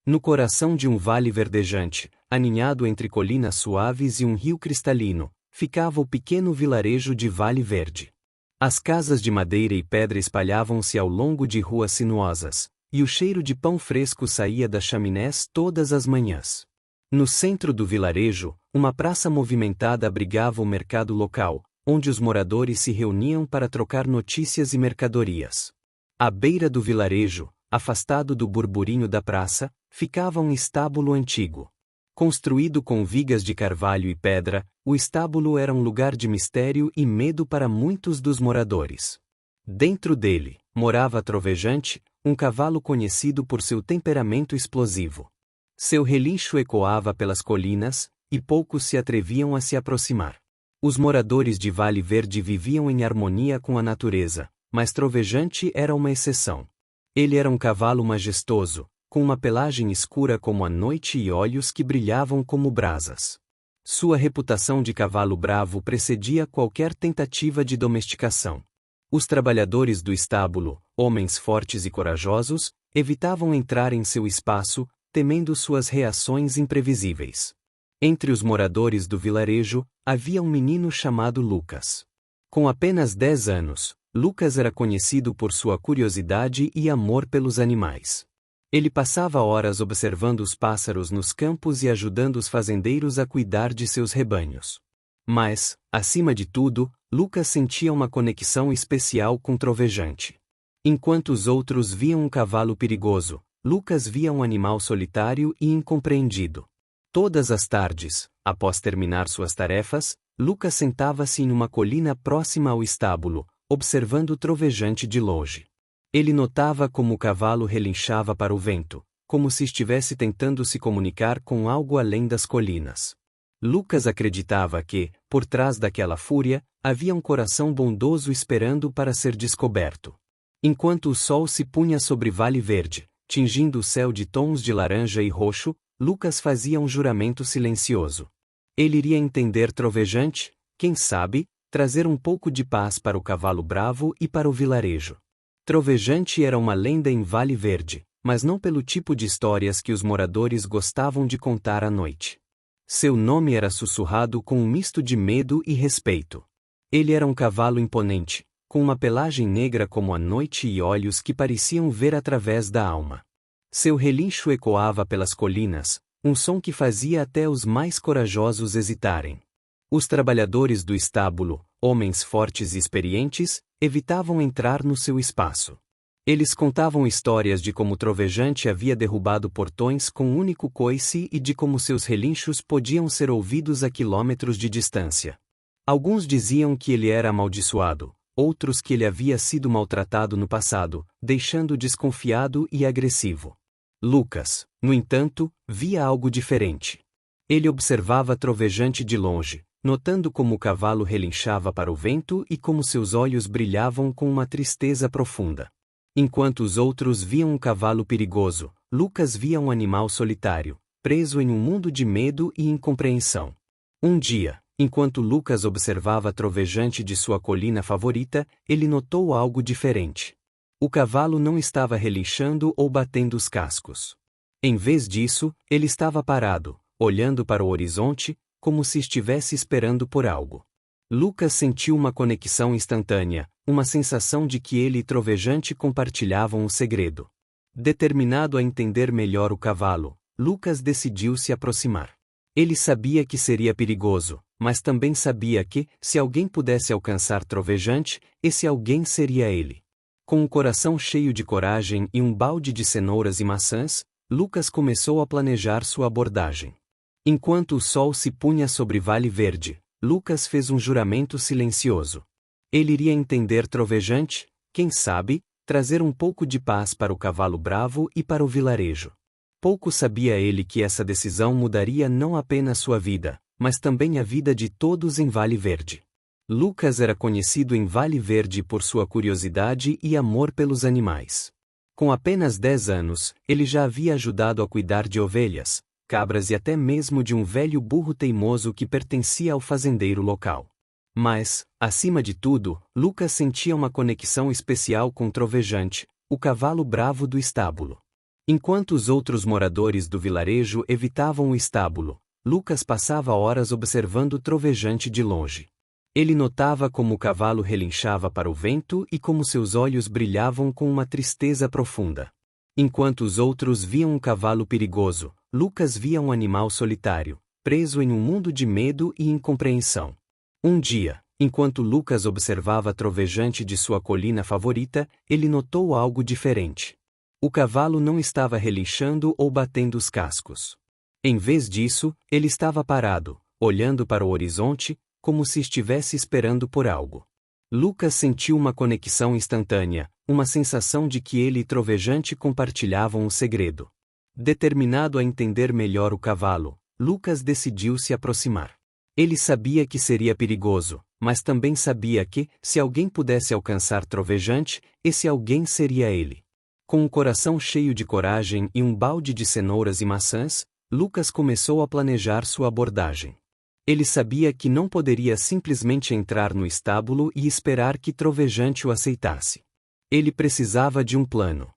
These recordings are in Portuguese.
No coração de um vale verdejante, aninhado entre colinas suaves e um rio cristalino, ficava o pequeno vilarejo de Vale Verde. As casas de madeira e pedra espalhavam-se ao longo de ruas sinuosas, e o cheiro de pão fresco saía das chaminés todas as manhãs. No centro do vilarejo, uma praça movimentada abrigava o mercado local, onde os moradores se reuniam para trocar notícias e mercadorias. À beira do vilarejo, afastado do burburinho da praça, ficava um estábulo antigo. Construído com vigas de carvalho e pedra, o estábulo era um lugar de mistério e medo para muitos dos moradores. Dentro dele, morava Trovejante, um cavalo conhecido por seu temperamento explosivo. Seu relincho ecoava pelas colinas, e poucos se atreviam a se aproximar. Os moradores de Vale Verde viviam em harmonia com a natureza, mas Trovejante era uma exceção. Ele era um cavalo majestoso, com uma pelagem escura como a noite e olhos que brilhavam como brasas. Sua reputação de cavalo bravo precedia qualquer tentativa de domesticação. Os trabalhadores do estábulo, homens fortes e corajosos, evitavam entrar em seu espaço, temendo suas reações imprevisíveis. Entre os moradores do vilarejo, havia um menino chamado Lucas. Com apenas 10 anos, Lucas era conhecido por sua curiosidade e amor pelos animais. Ele passava horas observando os pássaros nos campos e ajudando os fazendeiros a cuidar de seus rebanhos. Mas, acima de tudo, Lucas sentia uma conexão especial com Trovejante. Enquanto os outros viam um cavalo perigoso, Lucas via um animal solitário e incompreendido. Todas as tardes, após terminar suas tarefas, Lucas sentava-se em uma colina próxima ao estábulo, observando Trovejante de longe. Ele notava como o cavalo relinchava para o vento, como se estivesse tentando se comunicar com algo além das colinas. Lucas acreditava que, por trás daquela fúria, havia um coração bondoso esperando para ser descoberto. Enquanto o sol se punha sobre Vale Verde, tingindo o céu de tons de laranja e roxo, Lucas fazia um juramento silencioso. Ele iria entender Trovejante, quem sabe, trazer um pouco de paz para o cavalo bravo e para o vilarejo. Trovejante era uma lenda em Vale Verde, mas não pelo tipo de histórias que os moradores gostavam de contar à noite. Seu nome era sussurrado com um misto de medo e respeito. Ele era um cavalo imponente, com uma pelagem negra como a noite e olhos que pareciam ver através da alma. Seu relincho ecoava pelas colinas, um som que fazia até os mais corajosos hesitarem. Os trabalhadores do estábulo, homens fortes e experientes, evitavam entrar no seu espaço. Eles contavam histórias de como Trovejante havia derrubado portões com um único coice e de como seus relinchos podiam ser ouvidos a quilômetros de distância. Alguns diziam que ele era amaldiçoado, outros que ele havia sido maltratado no passado, deixando desconfiado e agressivo. Lucas, no entanto, via algo diferente. Ele observava Trovejante de longe, notando como o cavalo relinchava para o vento e como seus olhos brilhavam com uma tristeza profunda. Enquanto os outros viam um cavalo perigoso, Lucas via um animal solitário, preso em um mundo de medo e incompreensão. Um dia, enquanto Lucas observava Trovejante de sua colina favorita, ele notou algo diferente. O cavalo não estava relinchando ou batendo os cascos. Em vez disso, ele estava parado, olhando para o horizonte, como se estivesse esperando por algo. Lucas sentiu uma conexão instantânea, uma sensação de que ele e Trovejante compartilhavam um segredo. Determinado a entender melhor o cavalo, Lucas decidiu se aproximar. Ele sabia que seria perigoso, mas também sabia que, se alguém pudesse alcançar Trovejante, esse alguém seria ele. Com um coração cheio de coragem e um balde de cenouras e maçãs, Lucas começou a planejar sua abordagem. Enquanto o sol se punha sobre Vale Verde, Lucas fez um juramento silencioso. Ele iria entender Trovejante, quem sabe, trazer um pouco de paz para o cavalo bravo e para o vilarejo. Pouco sabia ele que essa decisão mudaria não apenas sua vida, mas também a vida de todos em Vale Verde. Lucas era conhecido em Vale Verde por sua curiosidade e amor pelos animais. Com apenas 10 anos, ele já havia ajudado a cuidar de ovelhas, cabras e até mesmo de um velho burro teimoso que pertencia ao fazendeiro local. Mas, acima de tudo, Lucas sentia uma conexão especial com Trovejante, o cavalo bravo do estábulo. Enquanto os outros moradores do vilarejo evitavam o estábulo, Lucas passava horas observando Trovejante de longe. Ele notava como o cavalo relinchava para o vento e como seus olhos brilhavam com uma tristeza profunda. Enquanto os outros viam um cavalo perigoso, Lucas via um animal solitário, preso em um mundo de medo e incompreensão. Um dia, enquanto Lucas observava Trovejante de sua colina favorita, ele notou algo diferente. O cavalo não estava relinchando ou batendo os cascos. Em vez disso, ele estava parado, olhando para o horizonte, como se estivesse esperando por algo. Lucas sentiu uma conexão instantânea, uma sensação de que ele e Trovejante compartilhavam um segredo. Determinado a entender melhor o cavalo, Lucas decidiu se aproximar. Ele sabia que seria perigoso, mas também sabia que, se alguém pudesse alcançar Trovejante, esse alguém seria ele. Com um coração cheio de coragem e um balde de cenouras e maçãs, Lucas começou a planejar sua abordagem. Ele sabia que não poderia simplesmente entrar no estábulo e esperar que Trovejante o aceitasse. Ele precisava de um plano.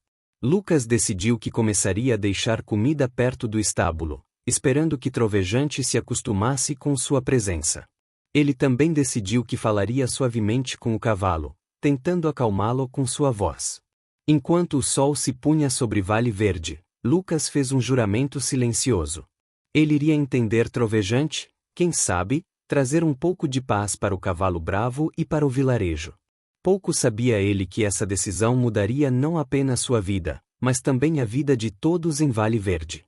Lucas decidiu que começaria a deixar comida perto do estábulo, esperando que Trovejante se acostumasse com sua presença. Ele também decidiu que falaria suavemente com o cavalo, tentando acalmá-lo com sua voz. Enquanto o sol se punha sobre Vale Verde, Lucas fez um juramento silencioso. Ele iria entender Trovejante, quem sabe, trazer um pouco de paz para o cavalo bravo e para o vilarejo. Pouco sabia ele que essa decisão mudaria não apenas sua vida, mas também a vida de todos em Vale Verde.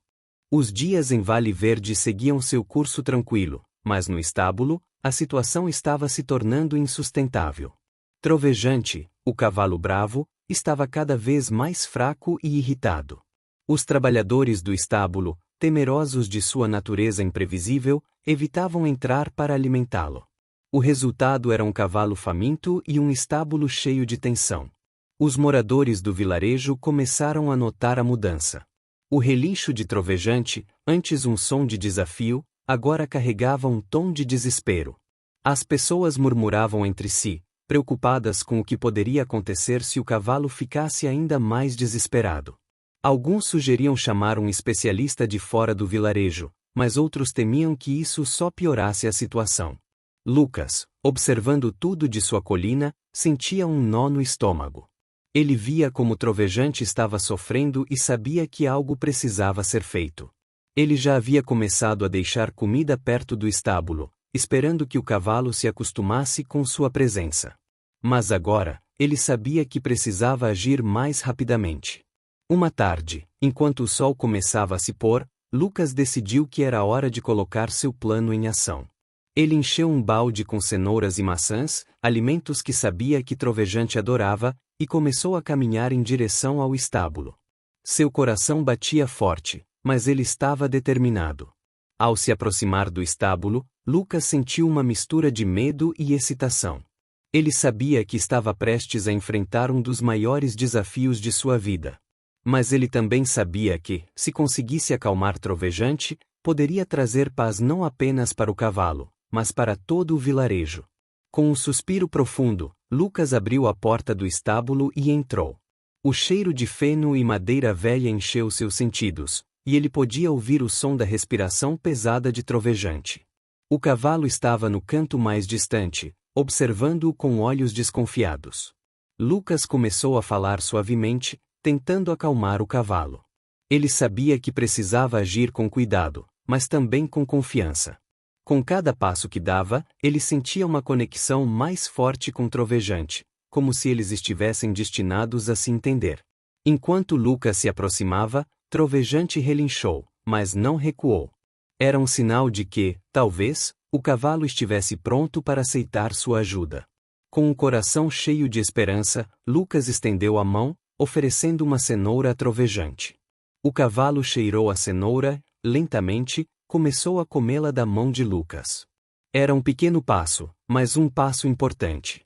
Os dias em Vale Verde seguiam seu curso tranquilo, mas no estábulo, a situação estava se tornando insustentável. Trovejante, o cavalo bravo, estava cada vez mais fraco e irritado. Os trabalhadores do estábulo, temerosos de sua natureza imprevisível, evitavam entrar para alimentá-lo. O resultado era um cavalo faminto e um estábulo cheio de tensão. Os moradores do vilarejo começaram a notar a mudança. O relincho de Trovejante, antes um som de desafio, agora carregava um tom de desespero. As pessoas murmuravam entre si, preocupadas com o que poderia acontecer se o cavalo ficasse ainda mais desesperado. Alguns sugeriam chamar um especialista de fora do vilarejo, mas outros temiam que isso só piorasse a situação. Lucas, observando tudo de sua colina, sentia um nó no estômago. Ele via como Trovejante estava sofrendo e sabia que algo precisava ser feito. Ele já havia começado a deixar comida perto do estábulo, esperando que o cavalo se acostumasse com sua presença. Mas agora, ele sabia que precisava agir mais rapidamente. Uma tarde, enquanto o sol começava a se pôr, Lucas decidiu que era hora de colocar seu plano em ação. Ele encheu um balde com cenouras e maçãs, alimentos que sabia que Trovejante adorava, e começou a caminhar em direção ao estábulo. Seu coração batia forte, mas ele estava determinado. Ao se aproximar do estábulo, Lucas sentiu uma mistura de medo e excitação. Ele sabia que estava prestes a enfrentar um dos maiores desafios de sua vida. Mas ele também sabia que, se conseguisse acalmar Trovejante, poderia trazer paz não apenas para o cavalo, mas para todo o vilarejo. Com um suspiro profundo, Lucas abriu a porta do estábulo e entrou. O cheiro de feno e madeira velha encheu seus sentidos, e ele podia ouvir o som da respiração pesada de Trovejante. O cavalo estava no canto mais distante, observando-o com olhos desconfiados. Lucas começou a falar suavemente, tentando acalmar o cavalo. Ele sabia que precisava agir com cuidado, mas também com confiança. Com cada passo que dava, ele sentia uma conexão mais forte com Trovejante, como se eles estivessem destinados a se entender. Enquanto Lucas se aproximava, Trovejante relinchou, mas não recuou. Era um sinal de que, talvez, o cavalo estivesse pronto para aceitar sua ajuda. Com um coração cheio de esperança, Lucas estendeu a mão, oferecendo uma cenoura a Trovejante. O cavalo cheirou a cenoura, lentamente, começou a comê-la da mão de Lucas. Era um pequeno passo, mas um passo importante.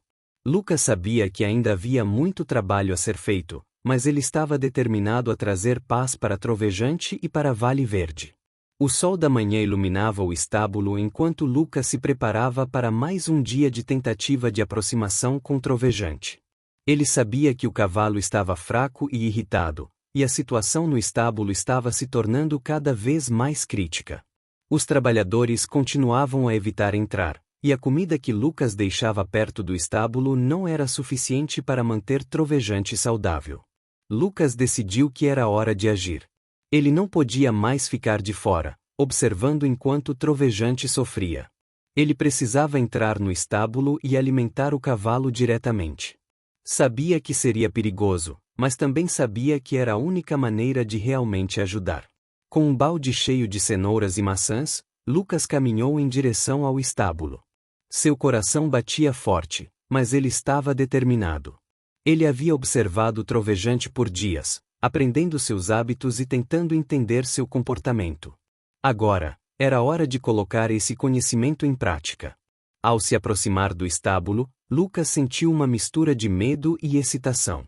Lucas sabia que ainda havia muito trabalho a ser feito, mas ele estava determinado a trazer paz para Trovejante e para Vale Verde. O sol da manhã iluminava o estábulo enquanto Lucas se preparava para mais um dia de tentativa de aproximação com Trovejante. Ele sabia que o cavalo estava fraco e irritado, e a situação no estábulo estava se tornando cada vez mais crítica. Os trabalhadores continuavam a evitar entrar, e a comida que Lucas deixava perto do estábulo não era suficiente para manter Trovejante saudável. Lucas decidiu que era hora de agir. Ele não podia mais ficar de fora, observando enquanto Trovejante sofria. Ele precisava entrar no estábulo e alimentar o cavalo diretamente. Sabia que seria perigoso, mas também sabia que era a única maneira de realmente ajudar. Com um balde cheio de cenouras e maçãs, Lucas caminhou em direção ao estábulo. Seu coração batia forte, mas ele estava determinado. Ele havia observado Trovejante por dias, aprendendo seus hábitos e tentando entender seu comportamento. Agora, era hora de colocar esse conhecimento em prática. Ao se aproximar do estábulo, Lucas sentiu uma mistura de medo e excitação.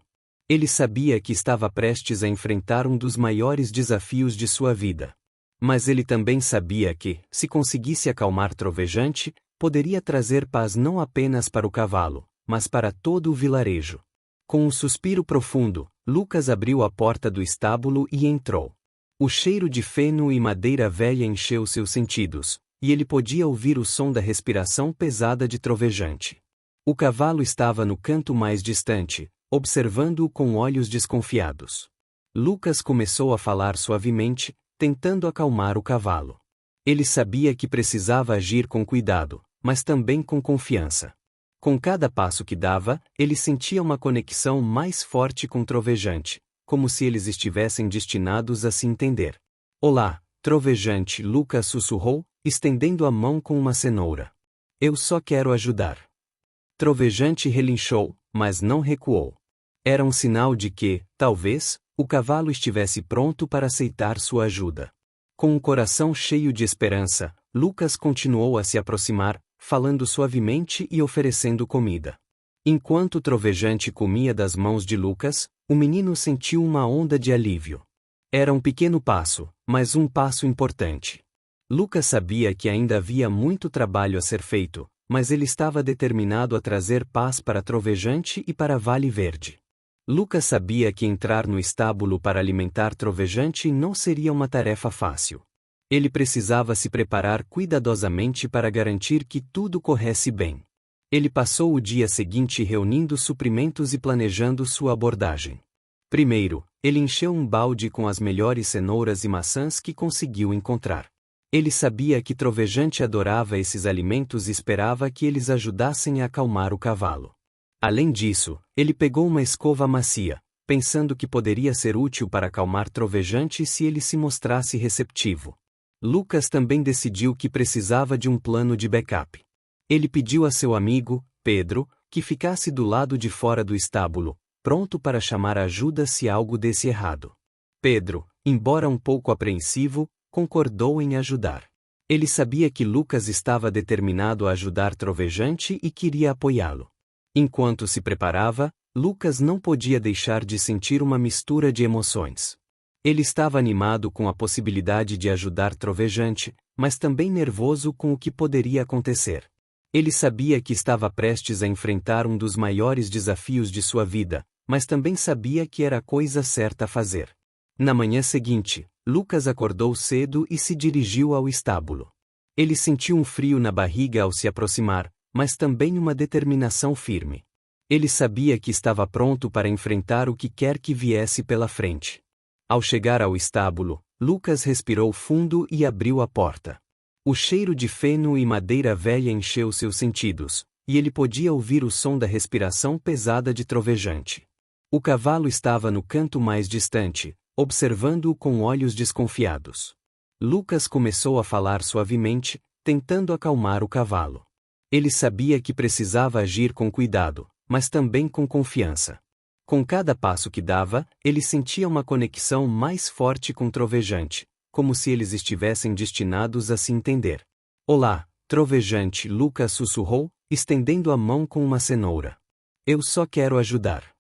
Ele sabia que estava prestes a enfrentar um dos maiores desafios de sua vida. Mas ele também sabia que, se conseguisse acalmar Trovejante, poderia trazer paz não apenas para o cavalo, mas para todo o vilarejo. Com um suspiro profundo, Lucas abriu a porta do estábulo e entrou. O cheiro de feno e madeira velha encheu seus sentidos, e ele podia ouvir o som da respiração pesada de Trovejante. O cavalo estava no canto mais distante, observando-o com olhos desconfiados. Lucas começou a falar suavemente, tentando acalmar o cavalo. Ele sabia que precisava agir com cuidado, mas também com confiança. Com cada passo que dava, ele sentia uma conexão mais forte com Trovejante, como se eles estivessem destinados a se entender. Olá, Trovejante, Lucas sussurrou, estendendo a mão com uma cenoura. Eu só quero ajudar. Trovejante relinchou, mas não recuou. Era um sinal de que, talvez, o cavalo estivesse pronto para aceitar sua ajuda. Com um coração cheio de esperança, Lucas continuou a se aproximar, falando suavemente e oferecendo comida. Enquanto Trovejante comia das mãos de Lucas, o menino sentiu uma onda de alívio. Era um pequeno passo, mas um passo importante. Lucas sabia que ainda havia muito trabalho a ser feito, mas ele estava determinado a trazer paz para Trovejante e para Vale Verde. Lucas sabia que entrar no estábulo para alimentar Trovejante não seria uma tarefa fácil. Ele precisava se preparar cuidadosamente para garantir que tudo corresse bem. Ele passou o dia seguinte reunindo suprimentos e planejando sua abordagem. Primeiro, ele encheu um balde com as melhores cenouras e maçãs que conseguiu encontrar. Ele sabia que Trovejante adorava esses alimentos e esperava que eles ajudassem a acalmar o cavalo. Além disso, ele pegou uma escova macia, pensando que poderia ser útil para acalmar Trovejante se ele se mostrasse receptivo. Lucas também decidiu que precisava de um plano de backup. Ele pediu a seu amigo, Pedro, que ficasse do lado de fora do estábulo, pronto para chamar ajuda se algo desse errado. Pedro, embora um pouco apreensivo, concordou em ajudar. Ele sabia que Lucas estava determinado a ajudar Trovejante e queria apoiá-lo. Enquanto se preparava, Lucas não podia deixar de sentir uma mistura de emoções. Ele estava animado com a possibilidade de ajudar Trovejante, mas também nervoso com o que poderia acontecer. Ele sabia que estava prestes a enfrentar um dos maiores desafios de sua vida, mas também sabia que era a coisa certa a fazer. Na manhã seguinte, Lucas acordou cedo e se dirigiu ao estábulo. Ele sentiu um frio na barriga ao se aproximar, mas também uma determinação firme. Ele sabia que estava pronto para enfrentar o que quer que viesse pela frente. Ao chegar ao estábulo, Lucas respirou fundo e abriu a porta. O cheiro de feno e madeira velha encheu seus sentidos, e ele podia ouvir o som da respiração pesada de Trovejante. O cavalo estava no canto mais distante, observando-o com olhos desconfiados. Lucas começou a falar suavemente, tentando acalmar o cavalo. Ele sabia que precisava agir com cuidado, mas também com confiança. Com cada passo que dava, ele sentia uma conexão mais forte com Trovejante, como se eles estivessem destinados a se entender. Olá, Trovejante, Lucas sussurrou, estendendo a mão com uma cenoura. Eu só quero ajudar.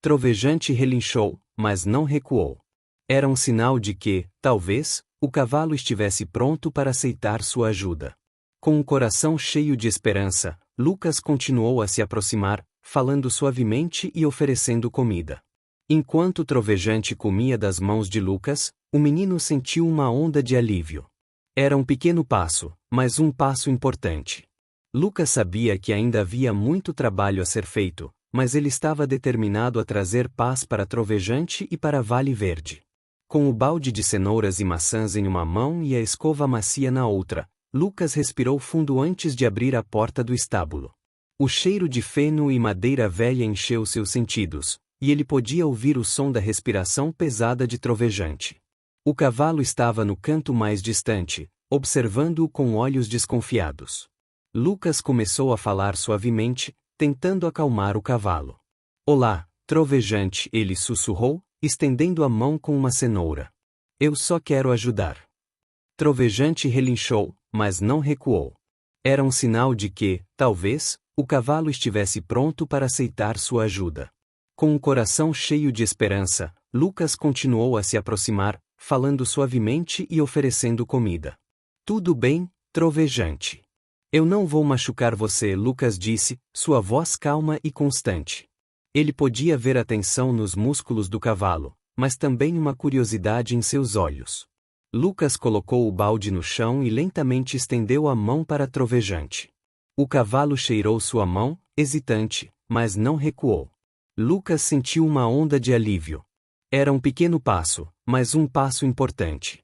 Trovejante relinchou, mas não recuou. Era um sinal de que, talvez, o cavalo estivesse pronto para aceitar sua ajuda. Com um coração cheio de esperança, Lucas continuou a se aproximar, falando suavemente e oferecendo comida. Enquanto o trovejante comia das mãos de Lucas, o menino sentiu uma onda de alívio. Era um pequeno passo, mas um passo importante. Lucas sabia que ainda havia muito trabalho a ser feito, mas ele estava determinado a trazer paz para Trovejante e para Vale Verde. Com o balde de cenouras e maçãs em uma mão e a escova macia na outra, Lucas respirou fundo antes de abrir a porta do estábulo. O cheiro de feno e madeira velha encheu seus sentidos, e ele podia ouvir o som da respiração pesada de Trovejante. O cavalo estava no canto mais distante, observando-o com olhos desconfiados. Lucas começou a falar suavemente, tentando acalmar o cavalo. Olá, Trovejante, ele sussurrou, estendendo a mão com uma cenoura. Eu só quero ajudar. Trovejante relinchou, mas não recuou. Era um sinal de que, talvez, o cavalo estivesse pronto para aceitar sua ajuda. Com um coração cheio de esperança, Lucas continuou a se aproximar, falando suavemente e oferecendo comida. Tudo bem, Trovejante. Eu não vou machucar você, Lucas disse, sua voz calma e constante. Ele podia ver a tensão nos músculos do cavalo, mas também uma curiosidade em seus olhos. Lucas colocou o balde no chão e lentamente estendeu a mão para Trovejante. O cavalo cheirou sua mão, hesitante, mas não recuou. Lucas sentiu uma onda de alívio. Era um pequeno passo, mas um passo importante.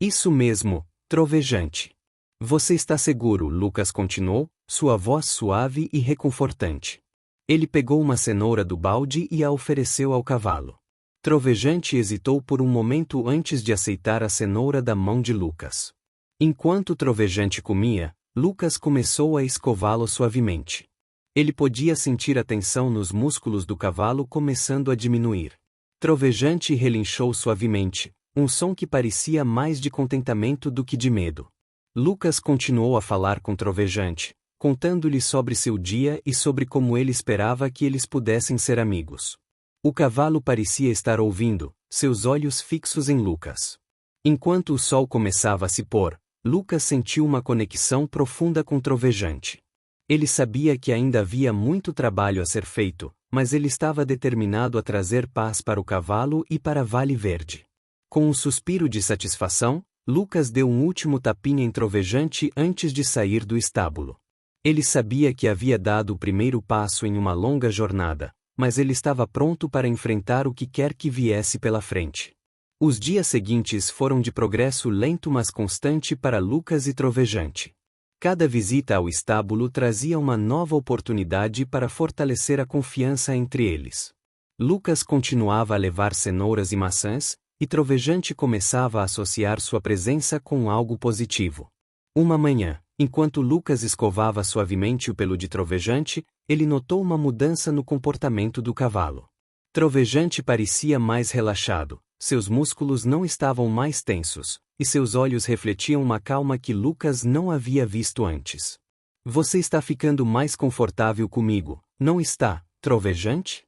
Isso mesmo, Trovejante. Você está seguro, Lucas continuou, sua voz suave e reconfortante. Ele pegou uma cenoura do balde e a ofereceu ao cavalo. Trovejante hesitou por um momento antes de aceitar a cenoura da mão de Lucas. Enquanto Trovejante comia, Lucas começou a escová-lo suavemente. Ele podia sentir a tensão nos músculos do cavalo começando a diminuir. Trovejante relinchou suavemente, um som que parecia mais de contentamento do que de medo. Lucas continuou a falar com Trovejante, contando-lhe sobre seu dia e sobre como ele esperava que eles pudessem ser amigos. O cavalo parecia estar ouvindo, seus olhos fixos em Lucas. Enquanto o sol começava a se pôr, Lucas sentiu uma conexão profunda com Trovejante. Ele sabia que ainda havia muito trabalho a ser feito, mas ele estava determinado a trazer paz para o cavalo e para Vale Verde. Com um suspiro de satisfação, Lucas deu um último tapinha em Trovejante antes de sair do estábulo. Ele sabia que havia dado o primeiro passo em uma longa jornada, mas ele estava pronto para enfrentar o que quer que viesse pela frente. Os dias seguintes foram de progresso lento mas constante para Lucas e Trovejante. Cada visita ao estábulo trazia uma nova oportunidade para fortalecer a confiança entre eles. Lucas continuava a levar cenouras e maçãs, e Trovejante começava a associar sua presença com algo positivo. Uma manhã, enquanto Lucas escovava suavemente o pelo de Trovejante, ele notou uma mudança no comportamento do cavalo. Trovejante parecia mais relaxado, seus músculos não estavam mais tensos, e seus olhos refletiam uma calma que Lucas não havia visto antes. Você está ficando mais confortável comigo, não está, Trovejante?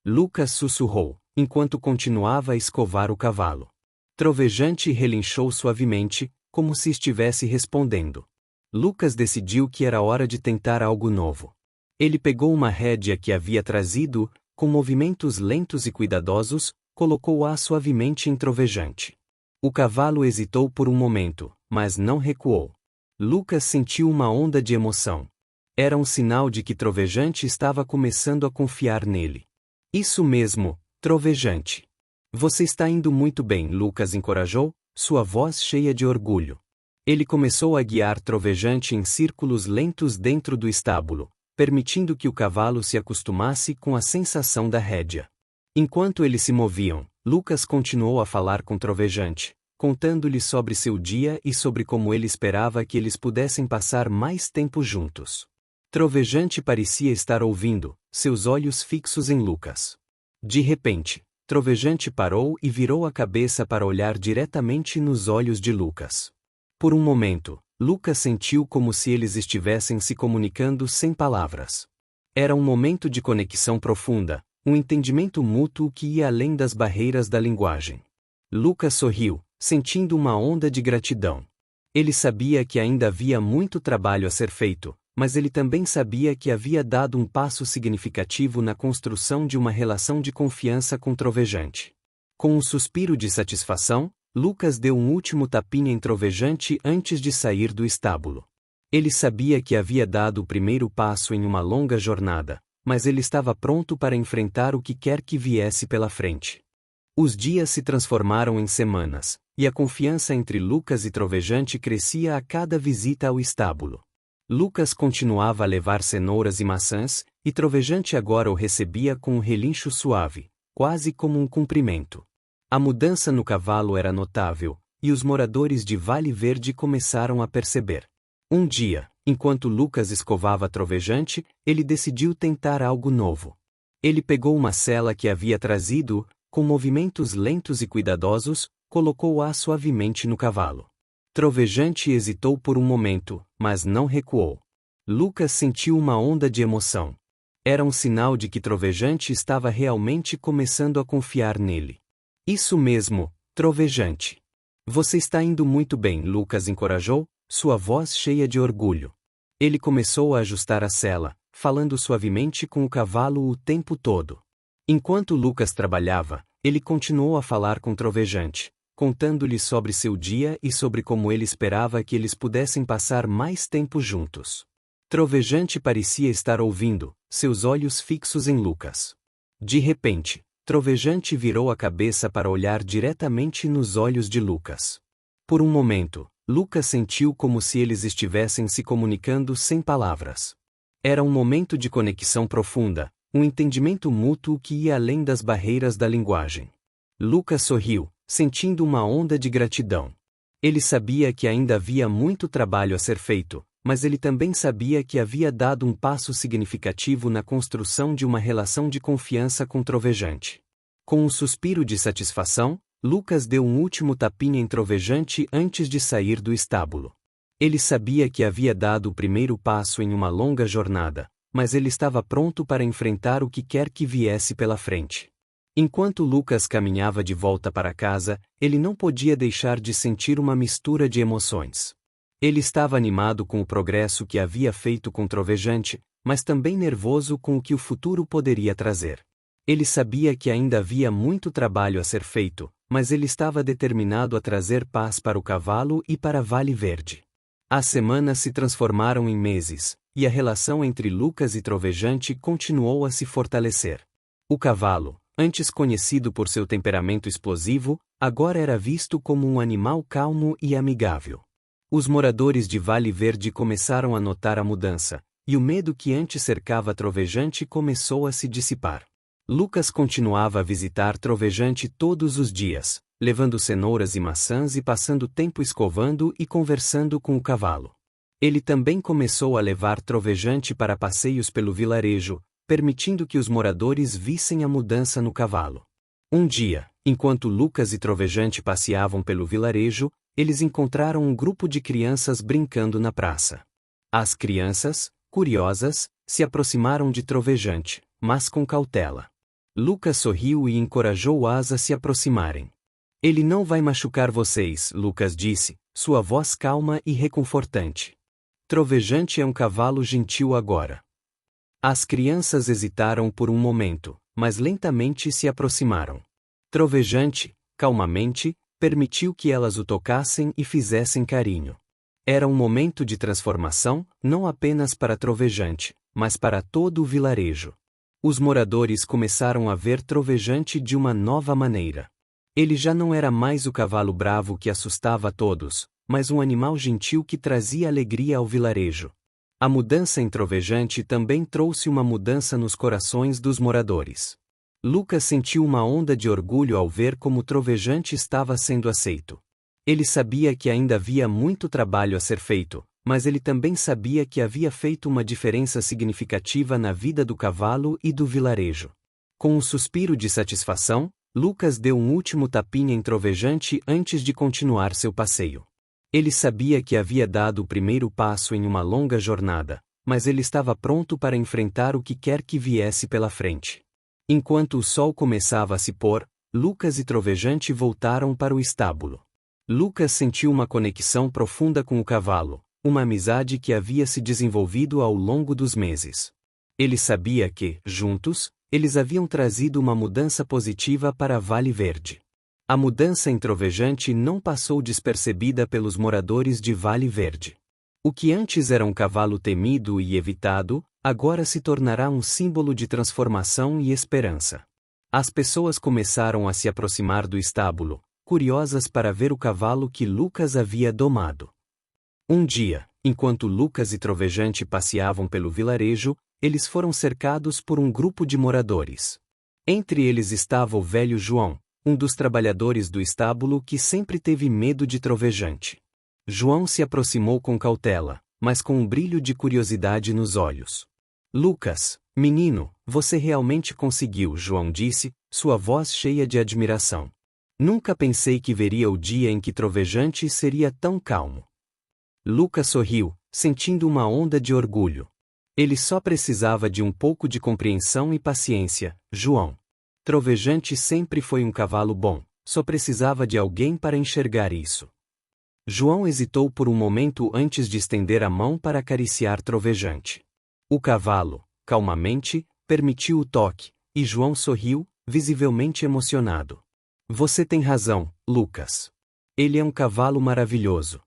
Lucas sussurrou, enquanto continuava a escovar o cavalo. Trovejante relinchou suavemente, como se estivesse respondendo. Lucas decidiu que era hora de tentar algo novo. Ele pegou uma rédea que havia trazido, com movimentos lentos e cuidadosos, colocou-a suavemente em Trovejante. O cavalo hesitou por um momento, mas não recuou. Lucas sentiu uma onda de emoção. Era um sinal de que Trovejante estava começando a confiar nele. Isso mesmo, Trovejante. Você está indo muito bem, Lucas encorajou, sua voz cheia de orgulho. Ele começou a guiar Trovejante em círculos lentos dentro do estábulo, permitindo que o cavalo se acostumasse com a sensação da rédea. Enquanto eles se moviam, Lucas continuou a falar com Trovejante, contando-lhe sobre seu dia e sobre como ele esperava que eles pudessem passar mais tempo juntos. Trovejante parecia estar ouvindo, seus olhos fixos em Lucas. De repente, Trovejante parou e virou a cabeça para olhar diretamente nos olhos de Lucas. Por um momento, Lucas sentiu como se eles estivessem se comunicando sem palavras. Era um momento de conexão profunda, um entendimento mútuo que ia além das barreiras da linguagem. Lucas sorriu, sentindo uma onda de gratidão. Ele sabia que ainda havia muito trabalho a ser feito, mas ele também sabia que havia dado um passo significativo na construção de uma relação de confiança com Trovejante. Com um suspiro de satisfação, Lucas deu um último tapinha em Trovejante antes de sair do estábulo. Ele sabia que havia dado o primeiro passo em uma longa jornada, mas ele estava pronto para enfrentar o que quer que viesse pela frente. Os dias se transformaram em semanas, e a confiança entre Lucas e Trovejante crescia a cada visita ao estábulo. Lucas continuava a levar cenouras e maçãs, e Trovejante agora o recebia com um relincho suave, quase como um cumprimento. A mudança no cavalo era notável, e os moradores de Vale Verde começaram a perceber. Um dia, enquanto Lucas escovava Trovejante, ele decidiu tentar algo novo. Ele pegou uma sela que havia trazido, com movimentos lentos e cuidadosos, colocou-a suavemente no cavalo. Trovejante hesitou por um momento, mas não recuou. Lucas sentiu uma onda de emoção. Era um sinal de que Trovejante estava realmente começando a confiar nele. Isso mesmo, Trovejante. Você está indo muito bem, Lucas encorajou, sua voz cheia de orgulho. Ele começou a ajustar a sela, falando suavemente com o cavalo o tempo todo. Enquanto Lucas trabalhava, ele continuou a falar com Trovejante, contando-lhe sobre seu dia e sobre como ele esperava que eles pudessem passar mais tempo juntos. Trovejante parecia estar ouvindo, seus olhos fixos em Lucas. De repente, Trovejante virou a cabeça para olhar diretamente nos olhos de Lucas. Por um momento, Lucas sentiu como se eles estivessem se comunicando sem palavras. Era um momento de conexão profunda, um entendimento mútuo que ia além das barreiras da linguagem. Lucas sorriu, sentindo uma onda de gratidão. Ele sabia que ainda havia muito trabalho a ser feito, mas ele também sabia que havia dado um passo significativo na construção de uma relação de confiança com Trovejante. Com um suspiro de satisfação, Lucas deu um último tapinha em Trovejante antes de sair do estábulo. Ele sabia que havia dado o primeiro passo em uma longa jornada, mas ele estava pronto para enfrentar o que quer que viesse pela frente. Enquanto Lucas caminhava de volta para casa, ele não podia deixar de sentir uma mistura de emoções. Ele estava animado com o progresso que havia feito com Trovejante, mas também nervoso com o que o futuro poderia trazer. Ele sabia que ainda havia muito trabalho a ser feito, mas ele estava determinado a trazer paz para o cavalo e para Vale Verde. As semanas se transformaram em meses, e a relação entre Lucas e Trovejante continuou a se fortalecer. O cavalo, antes conhecido por seu temperamento explosivo, agora era visto como um animal calmo e amigável. Os moradores de Vale Verde começaram a notar a mudança, e o medo que antes cercava Trovejante começou a se dissipar. Lucas continuava a visitar Trovejante todos os dias, levando cenouras e maçãs e passando tempo escovando e conversando com o cavalo. Ele também começou a levar Trovejante para passeios pelo vilarejo, permitindo que os moradores vissem a mudança no cavalo. Um dia, enquanto Lucas e Trovejante passeavam pelo vilarejo, eles encontraram um grupo de crianças brincando na praça. As crianças, curiosas, se aproximaram de Trovejante, mas com cautela. Lucas sorriu e encorajou-as a se aproximarem. Ele não vai machucar vocês, Lucas disse, sua voz calma e reconfortante. Trovejante é um cavalo gentil agora. As crianças hesitaram por um momento, mas lentamente se aproximaram. Trovejante, calmamente, permitiu que elas o tocassem e fizessem carinho. Era um momento de transformação, não apenas para Trovejante, mas para todo o vilarejo. Os moradores começaram a ver Trovejante de uma nova maneira. Ele já não era mais o cavalo bravo que assustava a todos, mas um animal gentil que trazia alegria ao vilarejo. A mudança em Trovejante também trouxe uma mudança nos corações dos moradores. Lucas sentiu uma onda de orgulho ao ver como Trovejante estava sendo aceito. Ele sabia que ainda havia muito trabalho a ser feito, mas ele também sabia que havia feito uma diferença significativa na vida do cavalo e do vilarejo. Com um suspiro de satisfação, Lucas deu um último tapinha em Trovejante antes de continuar seu passeio. Ele sabia que havia dado o primeiro passo em uma longa jornada, mas ele estava pronto para enfrentar o que quer que viesse pela frente. Enquanto o sol começava a se pôr, Lucas e Trovejante voltaram para o estábulo. Lucas sentiu uma conexão profunda com o cavalo, uma amizade que havia se desenvolvido ao longo dos meses. Ele sabia que, juntos, eles haviam trazido uma mudança positiva para Vale Verde. A mudança em Trovejante não passou despercebida pelos moradores de Vale Verde. O que antes era um cavalo temido e evitado, agora se tornará um símbolo de transformação e esperança. As pessoas começaram a se aproximar do estábulo, curiosas para ver o cavalo que Lucas havia domado. Um dia, enquanto Lucas e Trovejante passeavam pelo vilarejo, eles foram cercados por um grupo de moradores. Entre eles estava o velho João, um dos trabalhadores do estábulo que sempre teve medo de Trovejante. João se aproximou com cautela, mas com um brilho de curiosidade nos olhos. Lucas, menino, você realmente conseguiu, João disse, sua voz cheia de admiração. Nunca pensei que veria o dia em que Trovejante seria tão calmo. Lucas sorriu, sentindo uma onda de orgulho. Ele só precisava de um pouco de compreensão e paciência, João. Trovejante sempre foi um cavalo bom, só precisava de alguém para enxergar isso. João hesitou por um momento antes de estender a mão para acariciar Trovejante. O cavalo, calmamente, permitiu o toque, e João sorriu, visivelmente emocionado. Você tem razão, Lucas. Ele é um cavalo maravilhoso.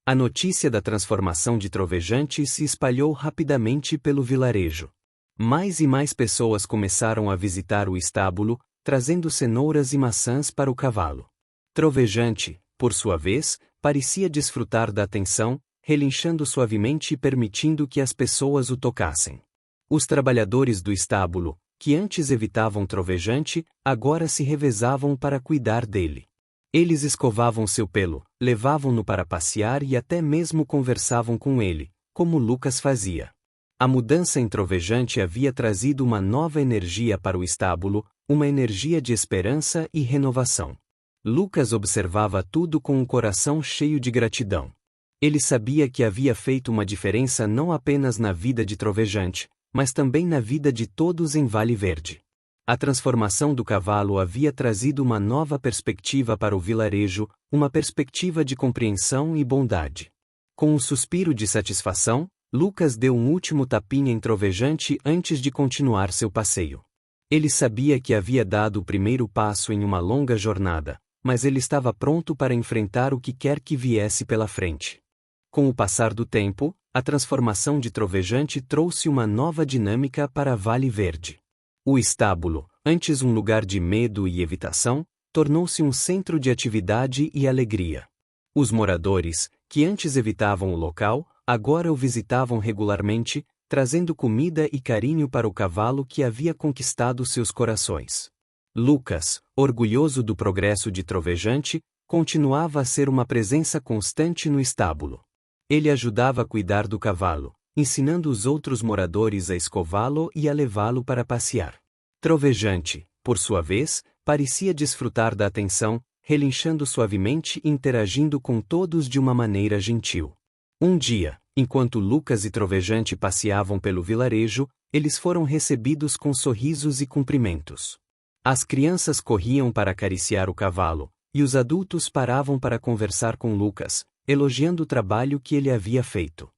A notícia da transformação de Trovejante se espalhou rapidamente pelo vilarejo. Mais e mais pessoas começaram a visitar o estábulo, trazendo cenouras e maçãs para o cavalo. Trovejante, por sua vez, parecia desfrutar da atenção, relinchando suavemente e permitindo que as pessoas o tocassem. Os trabalhadores do estábulo, que antes evitavam Trovejante, agora se revezavam para cuidar dele. Eles escovavam seu pelo, levavam-no para passear e até mesmo conversavam com ele, como Lucas fazia. A mudança em Trovejante havia trazido uma nova energia para o estábulo, uma energia de esperança e renovação. Lucas observava tudo com um coração cheio de gratidão. Ele sabia que havia feito uma diferença não apenas na vida de Trovejante, mas também na vida de todos em Vale Verde. A transformação do cavalo havia trazido uma nova perspectiva para o vilarejo, uma perspectiva de compreensão e bondade. Com um suspiro de satisfação, Lucas deu um último tapinha em Trovejante antes de continuar seu passeio. Ele sabia que havia dado o primeiro passo em uma longa jornada, mas ele estava pronto para enfrentar o que quer que viesse pela frente. Com o passar do tempo, a transformação de Trovejante trouxe uma nova dinâmica para Vale Verde. O estábulo, antes um lugar de medo e evitação, tornou-se um centro de atividade e alegria. Os moradores, que antes evitavam o local, agora o visitavam regularmente, trazendo comida e carinho para o cavalo que havia conquistado seus corações. Lucas, orgulhoso do progresso de Trovejante, continuava a ser uma presença constante no estábulo. Ele ajudava a cuidar do cavalo, ensinando os outros moradores a escová-lo e a levá-lo para passear. Trovejante, por sua vez, parecia desfrutar da atenção, relinchando suavemente e interagindo com todos de uma maneira gentil. Um dia, enquanto Lucas e Trovejante passeavam pelo vilarejo, eles foram recebidos com sorrisos e cumprimentos. As crianças corriam para acariciar o cavalo, e os adultos paravam para conversar com Lucas, elogiando o trabalho que ele havia feito.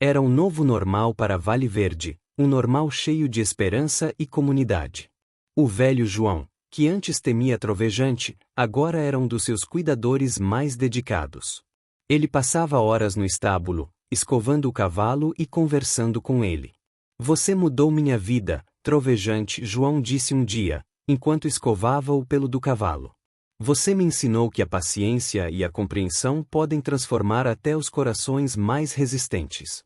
Era um novo normal para Vale Verde, um normal cheio de esperança e comunidade. O velho João, que antes temia Trovejante, agora era um dos seus cuidadores mais dedicados. Ele passava horas no estábulo, escovando o cavalo e conversando com ele. Você mudou minha vida, Trovejante, João disse um dia, enquanto escovava o pelo do cavalo. Você me ensinou que a paciência e a compreensão podem transformar até os corações mais resistentes.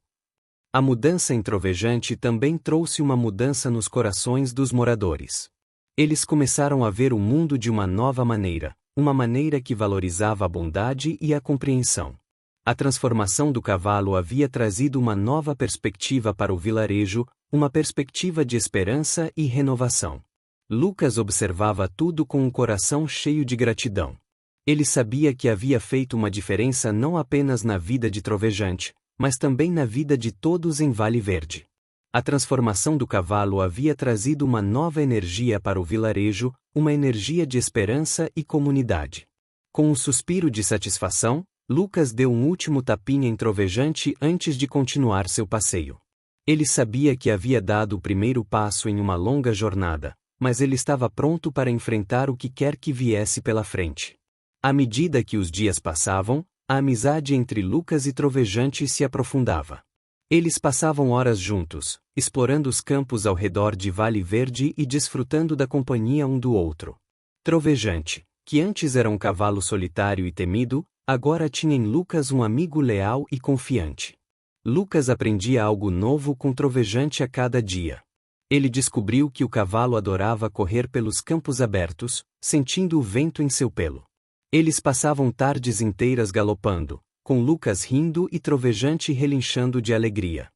A mudança em Trovejante também trouxe uma mudança nos corações dos moradores. Eles começaram a ver o mundo de uma nova maneira, uma maneira que valorizava a bondade e a compreensão. A transformação do cavalo havia trazido uma nova perspectiva para o vilarejo, uma perspectiva de esperança e renovação. Lucas observava tudo com um coração cheio de gratidão. Ele sabia que havia feito uma diferença não apenas na vida de Trovejante, mas também na vida de todos em Vale Verde. A transformação do cavalo havia trazido uma nova energia para o vilarejo, uma energia de esperança e comunidade. Com um suspiro de satisfação, Lucas deu um último tapinha em Trovejante antes de continuar seu passeio. Ele sabia que havia dado o primeiro passo em uma longa jornada, mas ele estava pronto para enfrentar o que quer que viesse pela frente. À medida que os dias passavam, a amizade entre Lucas e Trovejante se aprofundava. Eles passavam horas juntos, explorando os campos ao redor de Vale Verde e desfrutando da companhia um do outro. Trovejante, que antes era um cavalo solitário e temido, agora tinha em Lucas um amigo leal e confiante. Lucas aprendia algo novo com Trovejante a cada dia. Ele descobriu que o cavalo adorava correr pelos campos abertos, sentindo o vento em seu pelo. Eles passavam tardes inteiras galopando, com Lucas rindo e Trovejante relinchando de alegria.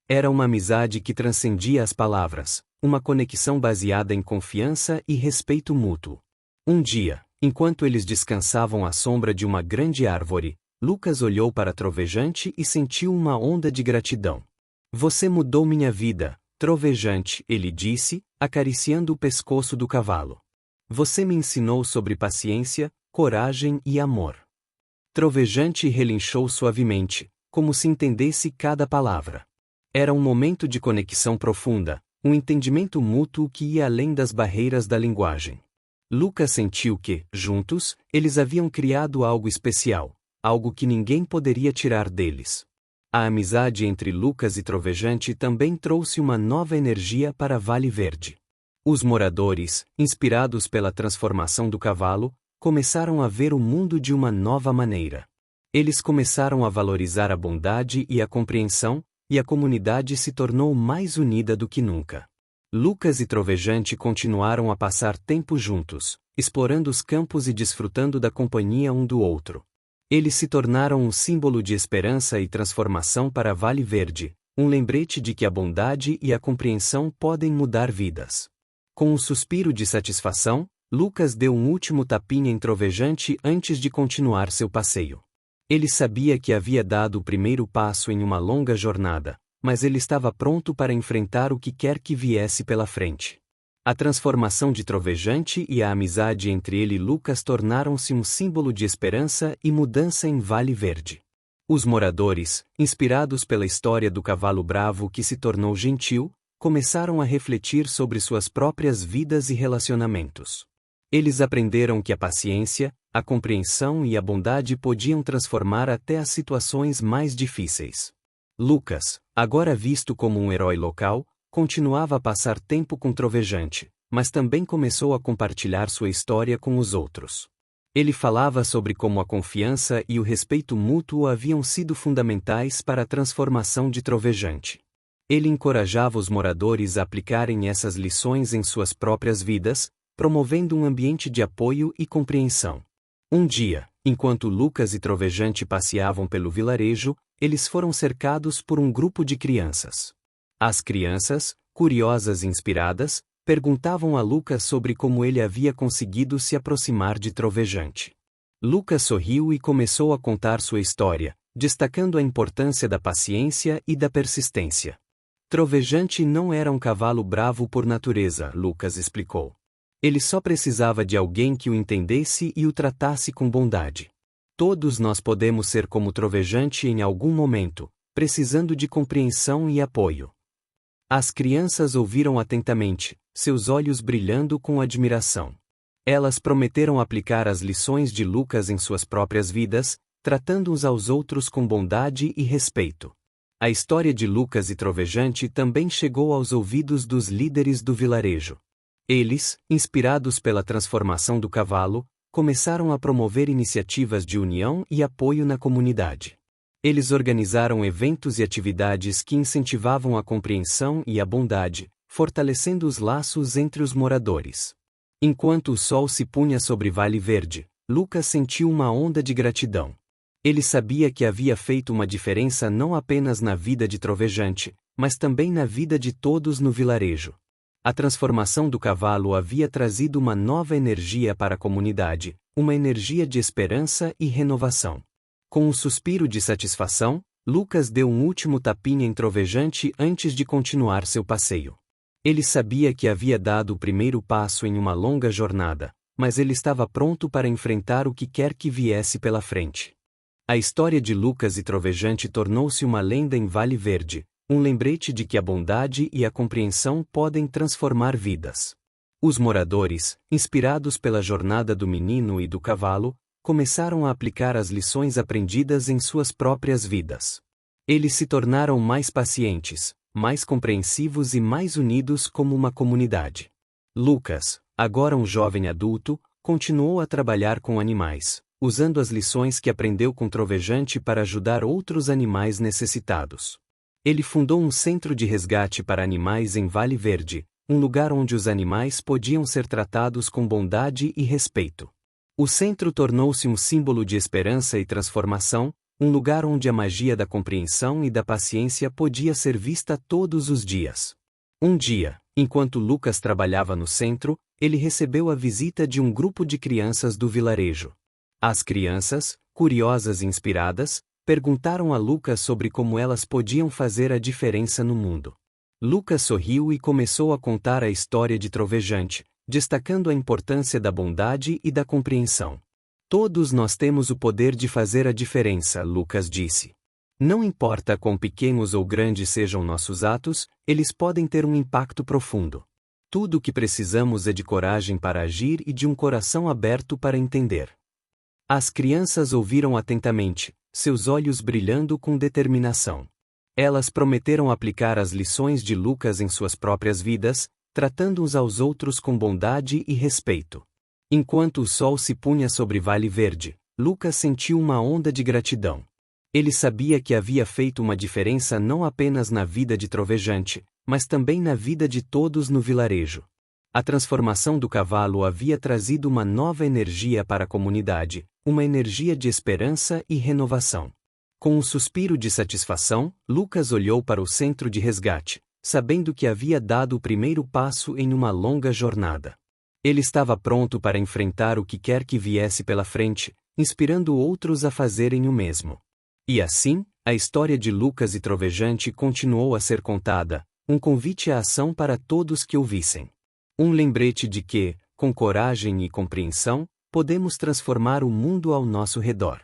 Era uma amizade que transcendia as palavras, uma conexão baseada em confiança e respeito mútuo. Um dia, enquanto eles descansavam à sombra de uma grande árvore, Lucas olhou para Trovejante e sentiu uma onda de gratidão. "Você mudou minha vida, Trovejante", ele disse, acariciando o pescoço do cavalo. "Você me ensinou sobre paciência, coragem e amor." Trovejante relinchou suavemente, como se entendesse cada palavra. Era um momento de conexão profunda, um entendimento mútuo que ia além das barreiras da linguagem. Lucas sentiu que, juntos, eles haviam criado algo especial, algo que ninguém poderia tirar deles. A amizade entre Lucas e Trovejante também trouxe uma nova energia para Vale Verde. Os moradores, inspirados pela transformação do cavalo, começaram a ver o mundo de uma nova maneira. Eles começaram a valorizar a bondade e a compreensão, e a comunidade se tornou mais unida do que nunca. Lucas e Trovejante continuaram a passar tempo juntos, explorando os campos e desfrutando da companhia um do outro. Eles se tornaram um símbolo de esperança e transformação para Vale Verde, um lembrete de que a bondade e a compreensão podem mudar vidas. Com um suspiro de satisfação, Lucas deu um último tapinha em Trovejante antes de continuar seu passeio. Ele sabia que havia dado o primeiro passo em uma longa jornada, mas ele estava pronto para enfrentar o que quer que viesse pela frente. A transformação de Trovejante e a amizade entre ele e Lucas tornaram-se um símbolo de esperança e mudança em Vale Verde. Os moradores, inspirados pela história do cavalo bravo que se tornou gentil, começaram a refletir sobre suas próprias vidas e relacionamentos. Eles aprenderam que a paciência, a compreensão e a bondade podiam transformar até as situações mais difíceis. Lucas, agora visto como um herói local, continuava a passar tempo com Trovejante, mas também começou a compartilhar sua história com os outros. Ele falava sobre como a confiança e o respeito mútuo haviam sido fundamentais para a transformação de Trovejante. Ele encorajava os moradores a aplicarem essas lições em suas próprias vidas, promovendo um ambiente de apoio e compreensão. Um dia, enquanto Lucas e Trovejante passeavam pelo vilarejo, eles foram cercados por um grupo de crianças. As crianças, curiosas e inspiradas, perguntavam a Lucas sobre como ele havia conseguido se aproximar de Trovejante. Lucas sorriu e começou a contar sua história, destacando a importância da paciência e da persistência. Trovejante não era um cavalo bravo por natureza, Lucas explicou. Ele só precisava de alguém que o entendesse e o tratasse com bondade. Todos nós podemos ser como Trovejante em algum momento, precisando de compreensão e apoio. As crianças ouviram atentamente, seus olhos brilhando com admiração. Elas prometeram aplicar as lições de Lucas em suas próprias vidas, tratando uns aos outros com bondade e respeito. A história de Lucas e Trovejante também chegou aos ouvidos dos líderes do vilarejo. Eles, inspirados pela transformação do cavalo, começaram a promover iniciativas de união e apoio na comunidade. Eles organizaram eventos e atividades que incentivavam a compreensão e a bondade, fortalecendo os laços entre os moradores. Enquanto o sol se punha sobre Vale Verde, Lucas sentiu uma onda de gratidão. Ele sabia que havia feito uma diferença não apenas na vida de Trovejante, mas também na vida de todos no vilarejo. A transformação do cavalo havia trazido uma nova energia para a comunidade, uma energia de esperança e renovação. Com um suspiro de satisfação, Lucas deu um último tapinha em Trovejante antes de continuar seu passeio. Ele sabia que havia dado o primeiro passo em uma longa jornada, mas ele estava pronto para enfrentar o que quer que viesse pela frente. A história de Lucas e Trovejante tornou-se uma lenda em Vale Verde, um lembrete de que a bondade e a compreensão podem transformar vidas. Os moradores, inspirados pela jornada do menino e do cavalo, começaram a aplicar as lições aprendidas em suas próprias vidas. Eles se tornaram mais pacientes, mais compreensivos e mais unidos como uma comunidade. Lucas, agora um jovem adulto, continuou a trabalhar com animais, usando as lições que aprendeu com Trovejante para ajudar outros animais necessitados. Ele fundou um centro de resgate para animais em Vale Verde, um lugar onde os animais podiam ser tratados com bondade e respeito. O centro tornou-se um símbolo de esperança e transformação, um lugar onde a magia da compreensão e da paciência podia ser vista todos os dias. Um dia, enquanto Lucas trabalhava no centro, ele recebeu a visita de um grupo de crianças do vilarejo. As crianças, curiosas e inspiradas, perguntaram a Lucas sobre como elas podiam fazer a diferença no mundo. Lucas sorriu e começou a contar a história de Trovejante, destacando a importância da bondade e da compreensão. Todos nós temos o poder de fazer a diferença, Lucas disse. Não importa quão pequenos ou grandes sejam nossos atos, eles podem ter um impacto profundo. Tudo o que precisamos é de coragem para agir e de um coração aberto para entender. As crianças ouviram atentamente, seus olhos brilhando com determinação. Elas prometeram aplicar as lições de Lucas em suas próprias vidas, tratando uns aos outros com bondade e respeito. Enquanto o sol se punha sobre Vale Verde, Lucas sentiu uma onda de gratidão. Ele sabia que havia feito uma diferença não apenas na vida de Trovejante, mas também na vida de todos no vilarejo. A transformação do cavalo havia trazido uma nova energia para a comunidade, uma energia de esperança e renovação. Com um suspiro de satisfação, Lucas olhou para o centro de resgate, sabendo que havia dado o primeiro passo em uma longa jornada. Ele estava pronto para enfrentar o que quer que viesse pela frente, inspirando outros a fazerem o mesmo. E assim, a história de Lucas e Trovejante continuou a ser contada, um convite à ação para todos que ouvissem. Um lembrete de que, com coragem e compreensão, podemos transformar o mundo ao nosso redor.